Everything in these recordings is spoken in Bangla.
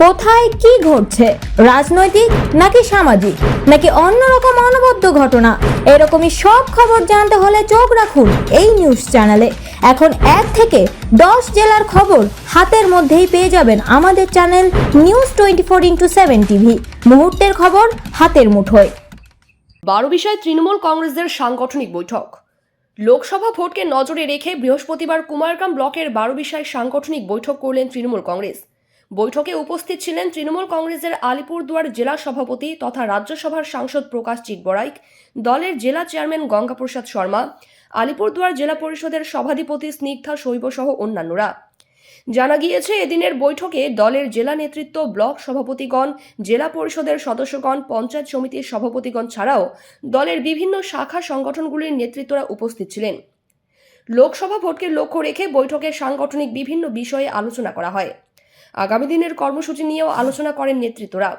কোথায় কি ঘটছে, রাজনৈতিক নাকি সামাজিক নাকি অন্যরকম অনবদ্য ঘটনা, এরকমই সব খবর জানতে হলে চোখ রাখুন এই নিউজ চ্যানেলে। এখন 1 থেকে 10 জেলার খবর হাতের মধ্যেই পেয়ে যাবেন আমাদের চ্যানেল নিউজ 24x7 টিভি। মুহূর্তের খবর হাতের মুঠোয়। বারোবিশায় তৃণমূল কংগ্রেসের সাংগঠনিক বৈঠক। লোকসভা ভোটকে নজরে রেখে বৃহস্পতিবার কুমারগ্রাম ব্লকের বারোবিশায় সাংগঠনিক বৈঠক করলেন তৃণমূল কংগ্রেস। বৈঠকে উপস্থিত ছিলেন তৃণমূল কংগ্রেসের আলিপুরদুয়ার জেলা সভাপতি তথা রাজ্যসভার সাংসদ প্রকাশ চিকবরাইক, দলের জেলা চেয়ারম্যান গঙ্গাপ্রসাদ শর্মা, আলিপুরদুয়ার জেলা পরিষদের সভাধিপতি স্নিগ্ধা শৈব সহ অন্যান্যরা। জানা গিয়েছে, এদিনের বৈঠকে দলের জেলা নেতৃত্ব, ব্লক সভাপতিগণ, জেলা পরিষদের সদস্যগণ, পঞ্চায়েত সমিতির সভাপতিগণ ছাড়াও দলের বিভিন্ন শাখা সংগঠনগুলির নেতৃত্বরা উপস্থিত ছিলেন। লোকসভা ভোটকে লক্ষ্য রেখে বৈঠকে সাংগঠনিক বিভিন্ন বিষয়ে আলোচনা করা হয়। আগামী দিনের কর্মসূচি নিয়েও আলোচনা করেন নেতৃত্বরা।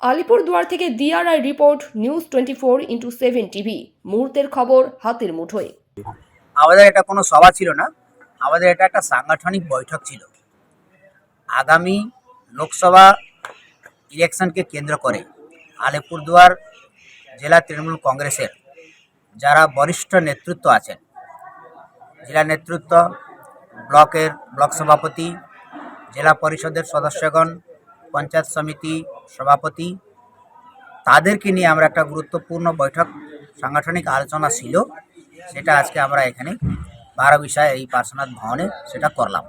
আলিপুরদুয়ার থেকে DRI report, news 24x7 TV. মুহূর্তের খবর হাতের মুঠোয়। আমাদের এটা কোনো সভা ছিল না, আমাদের এটা একটা সাংগঠনিক বৈঠক ছিল। আগামী লোকসভা ইলেকশনকে কেন্দ্র করে আলিপুরদুয়ার জেলা তৃণমূল কংগ্রেসের যারা বরিষ্ঠ নেতৃত্ব আছেন, জেলা নেতৃত্ব, ব্লক সভাপতি, জেলা পরিষদের সদস্যগণ, পঞ্চায়েত সমিতি সভাপতি, তাদেরকে নিয়ে আমরা একটা গুরুত্বপূর্ণ বৈঠক, সাংগঠনিক আলোচনা ছিল। সেটা আজকে আমরা এখানে বারোবিশায় এই পার্শ্বনাথ ভবনে সেটা করলাম।